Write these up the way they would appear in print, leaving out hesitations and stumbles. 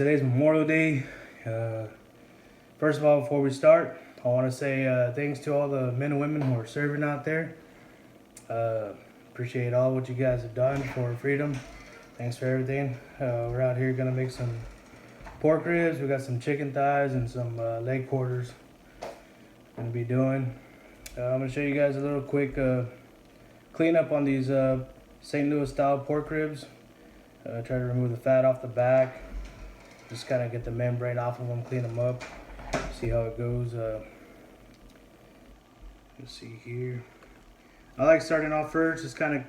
Today's Memorial Day. First of all, before we start, I want to say thanks to all the men and women who are serving out there. Appreciate all what you guys have done for freedom. Thanks for everything. We're out here gonna make some pork ribs. We got some chicken thighs and some leg quarters. Gonna be doing. I'm gonna show you guys a little quick cleanup on these St. Louis style pork ribs. Try to remove the fat off the back. Just kind of get the membrane off of them, clean them up. See how it goes. Let's see here. I like starting off first, just kind of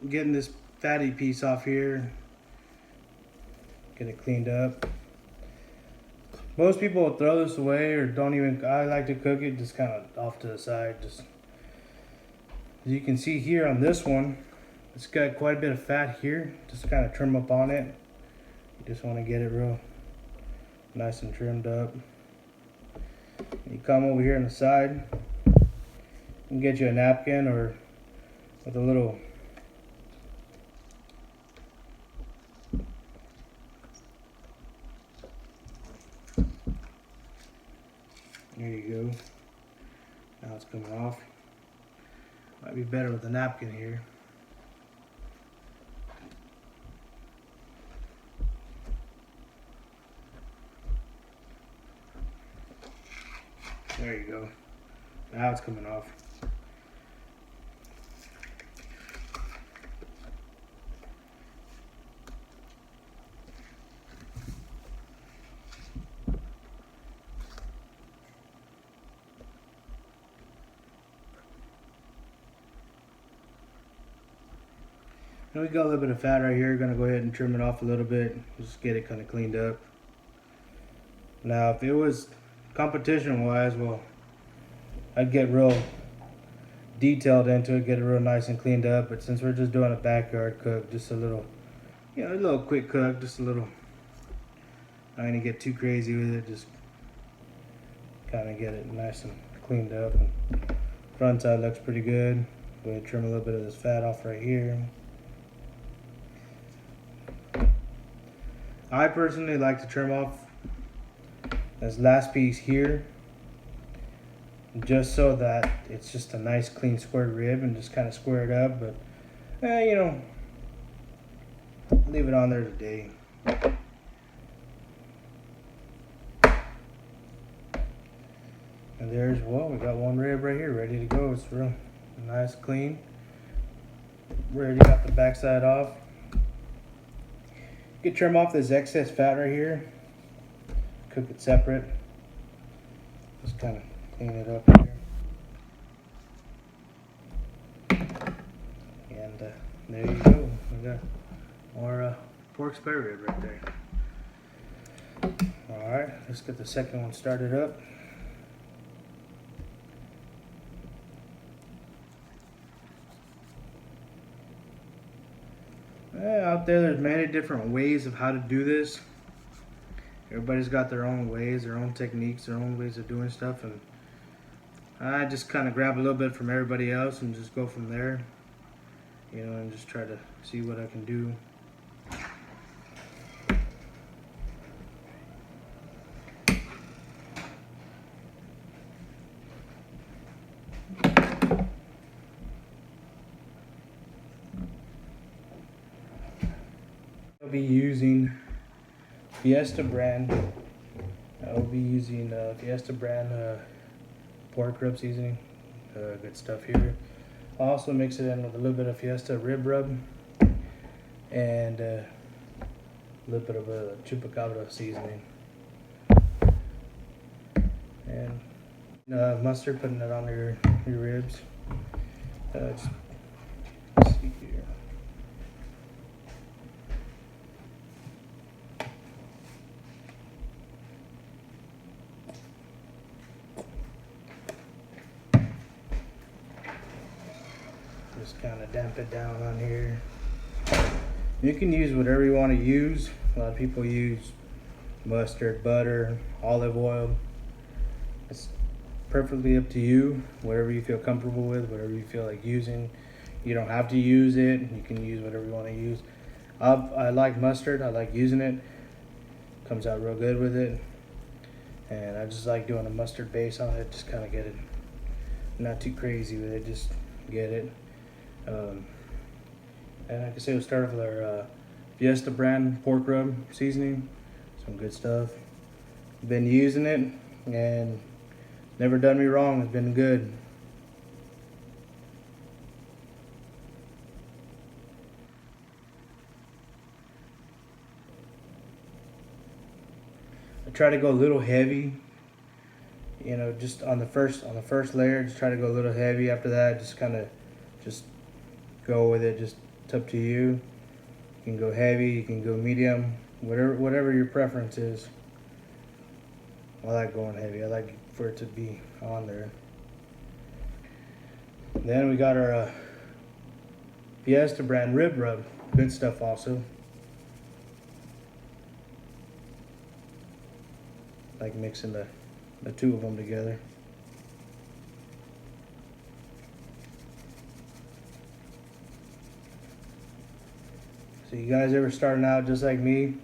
getting this fatty piece off here. Get it cleaned up. Most people will throw this away or don't even. I like to cook it just kind of off to the side. Just as you can see here on this one, it's got quite a bit of fat here. Just kind of trim up on it. You just want to get it real nice and trimmed up. You come over here on the side. You can get you a napkin or with a little there you go. Now it's coming off. Might be better with a napkin here. There you go. Now it's coming off. And we got a little bit of fat right here. Gonna go ahead and trim it off a little bit. Just get it kind of cleaned up. Now, if it was competition wise, well, I'd get real detailed into it, get it real nice and cleaned up. But since we're just doing a backyard cook, just a little, a little quick cook, just a little. I ain't gonna get too crazy with it. Just kind of get it nice and cleaned up. And front side looks pretty good. Go ahead and trim a little bit of this fat off right here. I personally like to trim off this last piece here, just so that it's just a nice clean square rib and just kind of square it up. But leave it on there today. And there's, well, we got one rib right here ready to go. It's real nice, clean. We already got the backside off. You can trim off this excess fat right here. Cook it separate. Just kind of clean it up here. And there you go. We got more pork spare rib right there. Alright, let's get the second one started up. Out there's many different ways of how to do this. Everybody's got their own ways, their own techniques, their own ways of doing stuff, and I just kind of grab a little bit from everybody else and just go from there, and just try to see what I can do. I'll be using Fiesta brand. I'll be using Fiesta brand pork rib seasoning. Good stuff here. I'll also mix it in with a little bit of Fiesta rib rub and a little bit of a chupacabra seasoning. And mustard, putting it on your ribs. Let's see here. Just kind of damp it down on here. You can use whatever you want to use. A lot of people use mustard, butter, olive oil. It's perfectly up to you. Whatever you feel comfortable with, whatever you feel like using. You don't have to use it. You can use whatever you want to use. I like mustard. I like using it Comes out real good with it. And I just like doing a mustard base on it, just kind of get it not too crazy with it, just get it. And like I say, we'll start off with our Fiesta brand pork rub seasoning. Some good stuff. Been using it and never done me wrong. It's been good. I try to go a little heavy, you know, just on the first layer. Just try to go a little heavy. After that, just kind of just go with it. Just it's up to you. You can go heavy, you can go medium, whatever your preference is. I like going heavy. I like for it to be on there. Then we got our Fiesta brand rib rub. Good stuff also. Like mixing the two of them together. So you guys ever starting out just like me?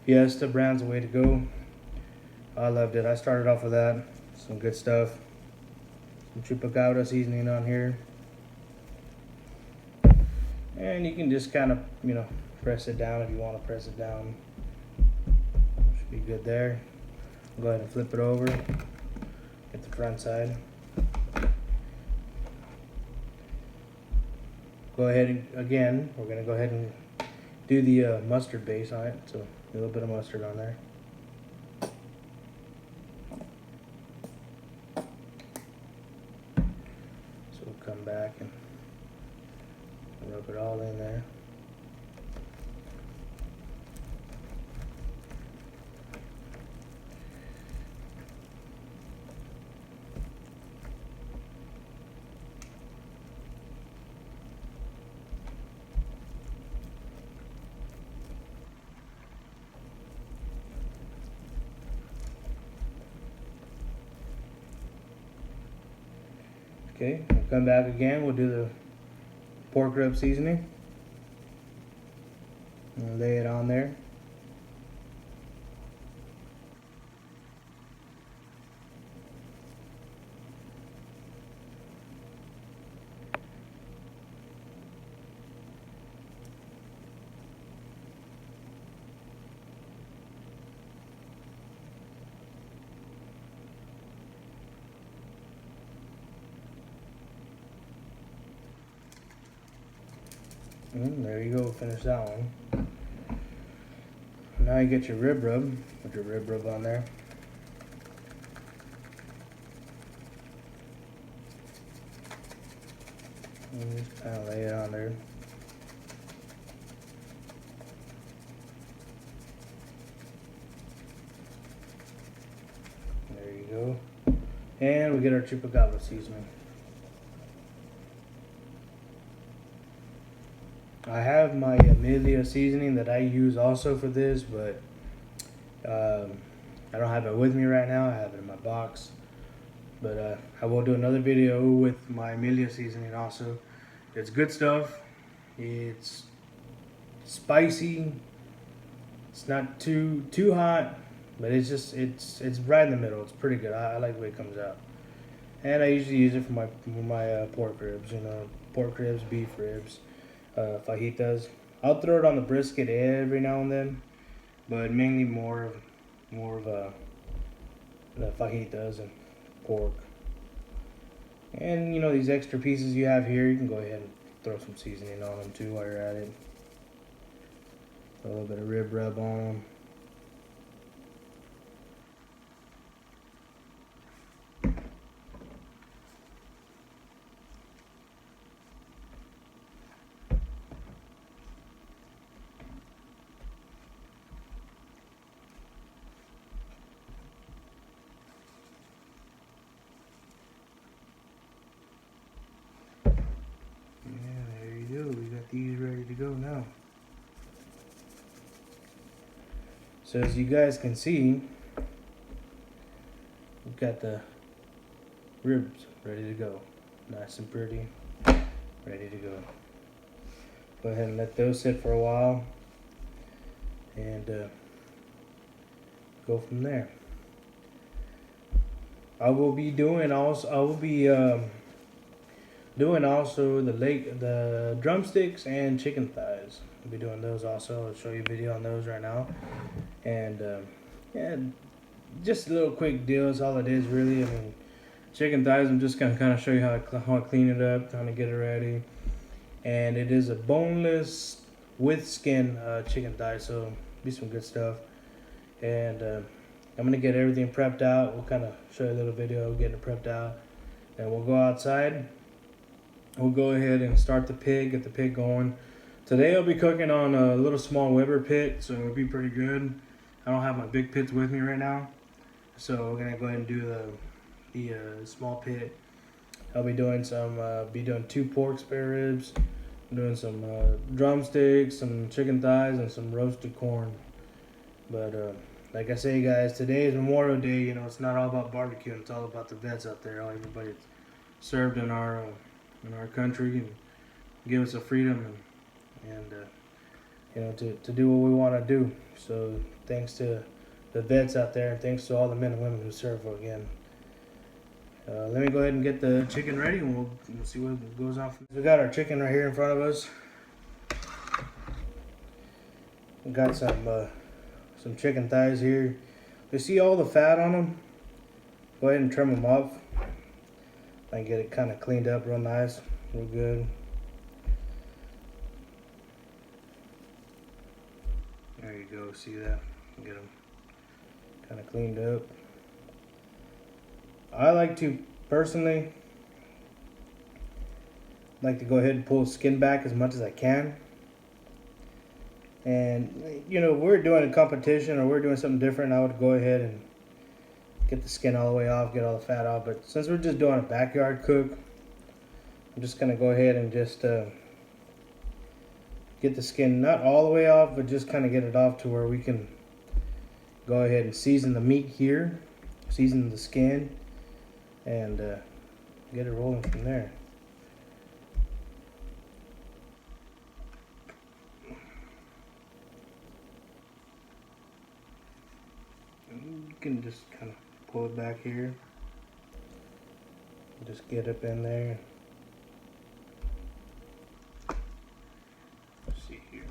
Fiesta brand's the way to go. I loved it. I started off with that. Some good stuff. Some chupacabra seasoning on here. And you can just kind of, you know, press it down if you want to press it down. Should be good there. Go ahead and flip it over. Get the front side. Go ahead and, again, we're going to go ahead and do the mustard base on it. So a little bit of mustard on there. So we'll come back and rub it all in there. Okay, we'll come back again. We'll do the pork rib seasoning. And lay it on there. And there you go, finish that one. Now you get your rib rub, put your rib rub on there. And just kind of lay it on there. There you go. And we get our chupacabra seasoning. I have my Amelia seasoning that I use also for this, but I don't have it with me right now. I have it in my box. But I will do another video with my Amelia seasoning also. It's good stuff. It's spicy. It's not too hot, but it's right in the middle. It's pretty good. I like the way it comes out. And I usually use it for my pork ribs. You know, pork ribs, beef ribs. Fajitas. I'll throw it on the brisket every now and then, but mainly more of the fajitas and pork. And you know, these extra pieces you have here, you can go ahead and throw some seasoning on them too while you're at it. A little bit of rib rub on them. We got these ready to go now. So as you guys can see, we've got the ribs ready to go. Nice and pretty, ready to go. Go ahead and let those sit for a while. And go from there. I will be doing also the drumsticks and chicken thighs. I'll be doing those also. I'll show you a video on those right now. And yeah, just a little quick deal is all it is really. I mean, chicken thighs, I'm just gonna kind of show you how I clean it up, how to get it ready. And it is a boneless with skin chicken thigh, so be some good stuff. And I'm gonna get everything prepped out. We'll kind of show you a little video getting it prepped out, and we'll go outside. We'll go ahead and start the pig, get the pig going. Today I'll be cooking on a little small Weber pit, so it'll be pretty good. I don't have my big pits with me right now, so we're gonna go ahead and do the small pit. I'll be doing doing 2 pork spare ribs, doing some drumsticks, some chicken thighs, and some roasted corn. But like I say, guys, today is Memorial Day. You know, it's not all about barbecuing. It's all about the vets out there. All everybody served in our country and give us a freedom and you know, to do what we want to do. So thanks to the vets out there, and thanks to all the men and women who serve again. Let me go ahead and get the chicken ready, and we'll see what goes on. We got our chicken right here in front of us. We got some chicken thighs here. You see all the fat on them? Go ahead and trim them off. And get it kind of cleaned up real nice, real good. There you go, see that? Get them kind of cleaned up. I like to, personally, like to go ahead and pull the skin back as much as I can. And, you know, we're doing a competition or we're doing something different, I would go ahead and get the skin all the way off, get all the fat off. But since we're just doing a backyard cook, I'm just going to go ahead and just get the skin not all the way off, but just kind of get it off to where we can go ahead and season the meat here, season the skin, and get it rolling from there. You can just kind of pull it back here. Just get up in there. Let's see here.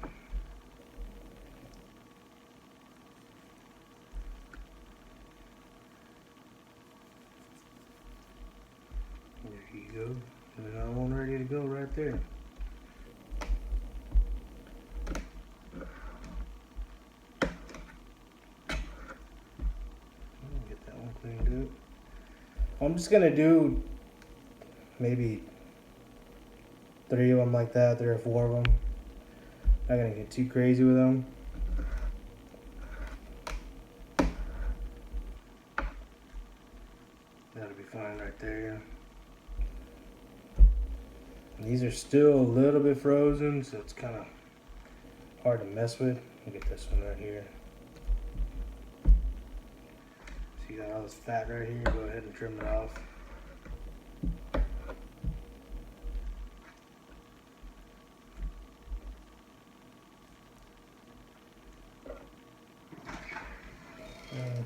There you go. And another one ready to go right there. Get that one cleaned up. I'm just gonna do maybe 3 of them like that, 3 or 4 of them. Not gonna get too crazy with them. That'll be fine right there. And these are still a little bit frozen, so it's kind of hard to mess with. I'll get this one right here. See, got all this fat right here. Go ahead and trim it off.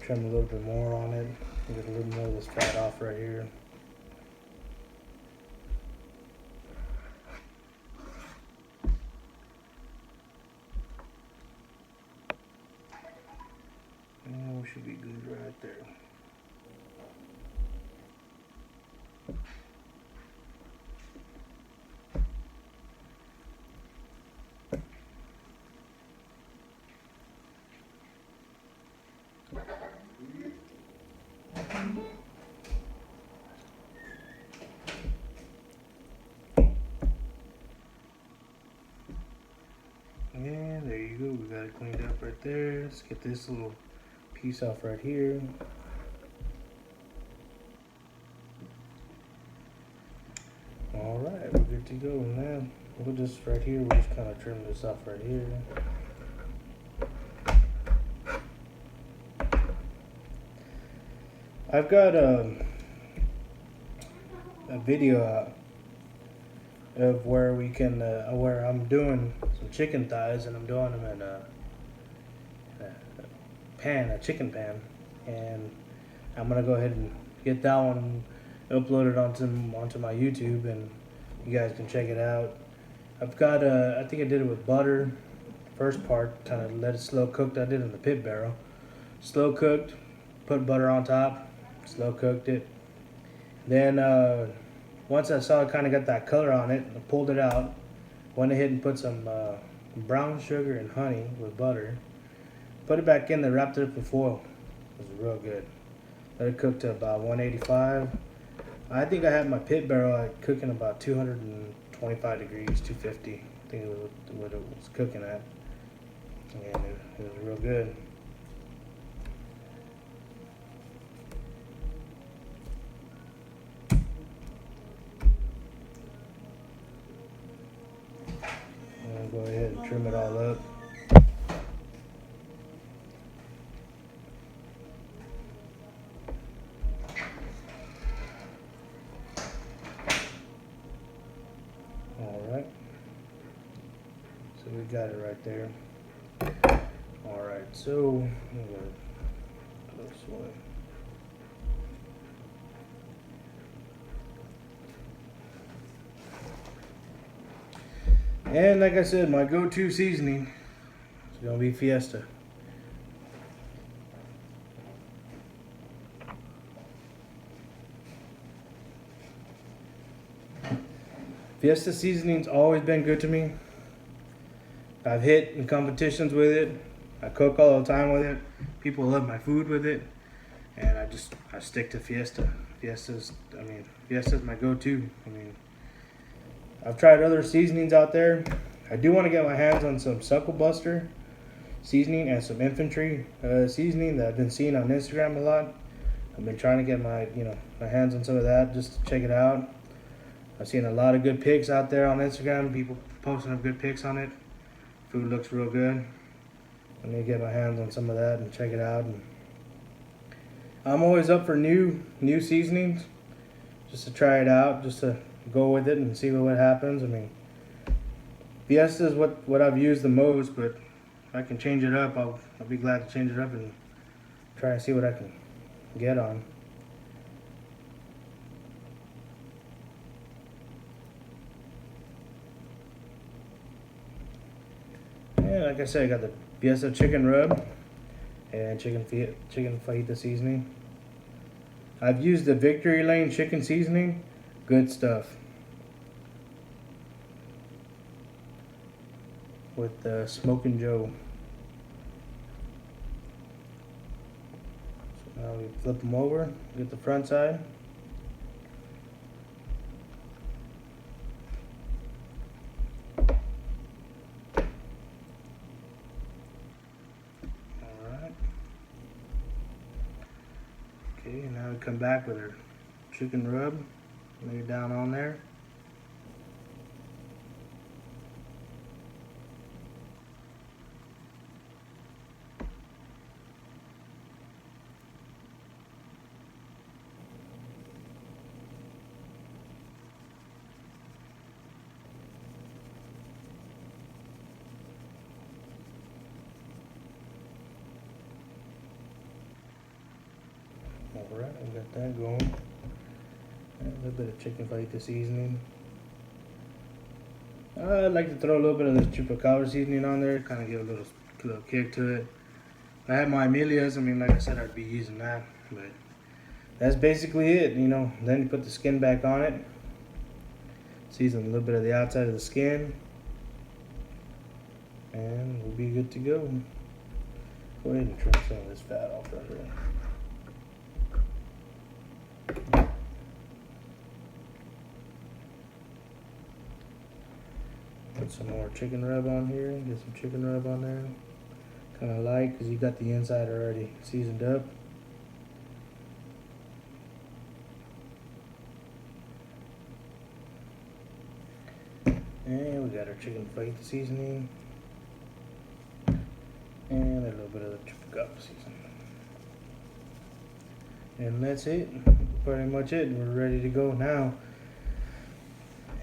Trim a little bit more on it. Get a little more of this fat off right here. And we should be good right there. And there you go, we got it cleaned up right there. Let's get this little piece off right here. Alright, we're good to go. Now we'll just right here, we'll just kind of trim this off right here. I've got a video out of where we can where I'm doing some chicken thighs, and I'm doing them in pan, a chicken pan, and I'm gonna go ahead and get that one uploaded onto my YouTube, and you guys can check it out. I've got I think I did it with butter. First part, kind of let it slow cooked. I did it in the pit barrel. Slow cooked, put butter on top, slow cooked it. Then once I saw it kind of got that color on it, I pulled it out. Went ahead and put some brown sugar and honey with butter. Put it back in there, wrapped it up in foil. It was real good. Let it cook to about 185. I think I had my pit barrel cooking about 225 degrees, 250. I think it was what it was cooking at. And it was real good. I'm gonna go ahead and trim it all up. Alright. So we got it right there. Alright, so I'm gonna go this way. And like I said, my go-to seasoning is gonna be Fiesta. Fiesta seasoning's always been good to me. I've hit in competitions with it. I cook all the time with it. People love my food with it, and I stick to Fiesta. Fiesta's my go-to. I've tried other seasonings out there. I do want to get my hands on some Suckle Buster seasoning and some Infantry seasoning that I've been seeing on Instagram a lot. I've been trying to get my hands on some of that just to check it out. I've seen a lot of good pics out there on Instagram. People posting up good pics on it. Food looks real good. I need to get my hands on some of that and check it out. And I'm always up for new seasonings, just to try it out, just to go with it and see what happens. Fiesta is what I've used the most, but if I can change it up, I'll be glad to change it up and try and see what I can get on. Yeah, like I said, I got the Fiesta chicken rub and chicken fajita seasoning. I've used the Victory Lane chicken seasoning. Good stuff. With the Smokin' Joe. So now we flip them over, get the front side. Alright. Okay, now we come back with our chicken rub. Lay it down on there. Alright, we got that going. A little bit of chicken fajita seasoning. I like to throw a little bit of the chupacabra seasoning on there, kind of give a little kick to it. If I had my Emilias, like I said, I'd be using that. But that's basically it, Then you put the skin back on it. Season a little bit of the outside of the skin. And we'll be good to go. Go ahead and trim some of this fat off right here. Put some more chicken rub on here. Get some chicken rub on there. Kind of light because you got the inside already seasoned up. And we got our chicken fajita seasoning. And a little bit of the chupacabra seasoning. And that's it. Pretty much it. We're ready to go now.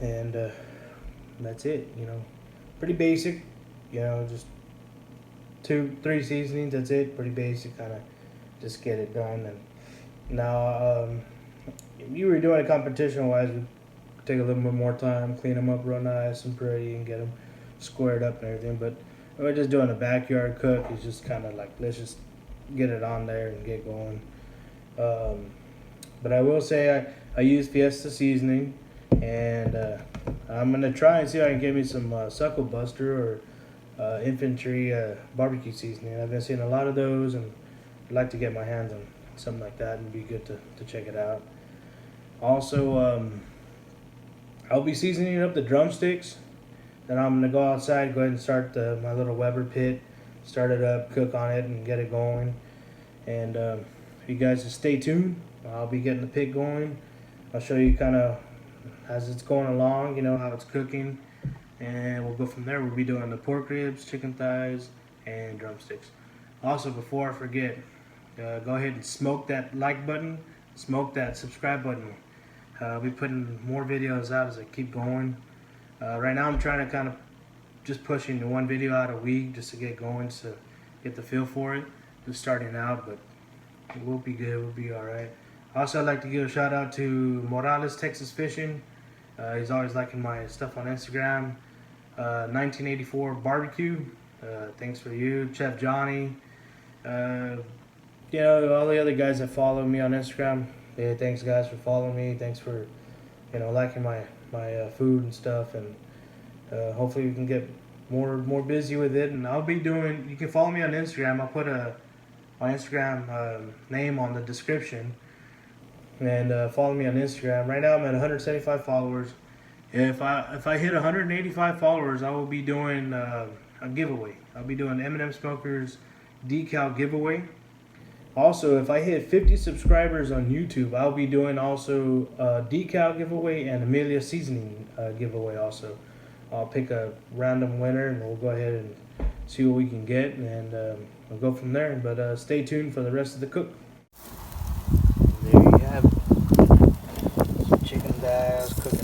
And that's it, pretty basic, just 2, 3 seasonings. That's it. Pretty basic, kind of just get it done. And now, if you were doing a competition wise, we take a little bit more time, clean them up real nice and pretty, and get them squared up and everything. But we're just doing a backyard cook. It's just kind of like, let's just get it on there and get going. But I will say I use Fiesta seasoning, and I'm gonna try and see if I can get me some Suckle Buster or Infantry barbecue seasoning. I've been seeing a lot of those, and I'd like to get my hands on something like that, and it'd be good to check it out. Also, I'll be seasoning up the drumsticks. Then I'm gonna go outside, go ahead and start my little Weber pit, start it up, cook on it, and get it going. And you guys just stay tuned. I'll be getting the pit going. I'll show you kind of as it's going along, you know, how it's cooking, and we'll go from there. We'll be doing the pork ribs, chicken thighs, and drumsticks. Also, before I forget, go ahead and smoke that like button, smoke that subscribe button. I'll be putting more videos out as I keep going. Right now I'm trying to kind of just pushing one video out a week just to get going, to get the feel for it. Just starting out, but we'll be good, we'll be alright. Also, I'd like to give a shout out to Morales Texas Fishing. He's always liking my stuff on Instagram. 1984 Barbecue. Thanks for you. Chef Johnny. You know, all the other guys that follow me on Instagram. Yeah, thanks guys for following me. Thanks for, you know, liking my food and stuff. And hopefully we can get more busy with it. And I'll be doing, you can follow me on Instagram. I'll put my Instagram name on the description. And follow me on Instagram. Right now I'm at 175 followers. If I hit 185 followers, I will be doing a giveaway. I'll be doing M&M Smokers decal giveaway. Also, if I hit 50 subscribers on YouTube, I'll be doing also a decal giveaway and Amelia seasoning giveaway also. I'll pick a random winner and we'll go ahead and see what we can get, and we'll go from there. But stay tuned for the rest of the cook. There you have it. Some chicken thighs cooking.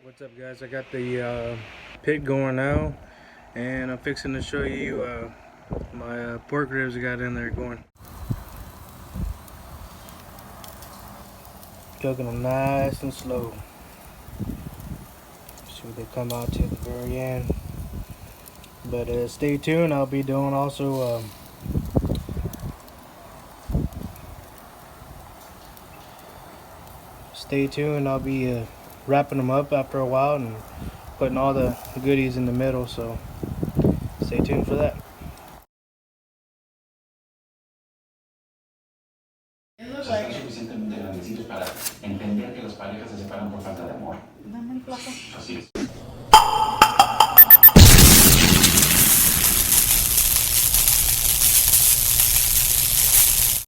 What's up, guys? I got the pit going now, and I'm fixing to show you my pork ribs I got in there going. Cooking them nice and slow. See what they come out to at the very end. But stay tuned. I'll be doing also stay tuned. I'll be wrapping them up after a while and putting all the goodies in the middle. So stay tuned for that. Ya están suficientemente grandecitos para entender que las parejas se separan por falta de amor. Así es.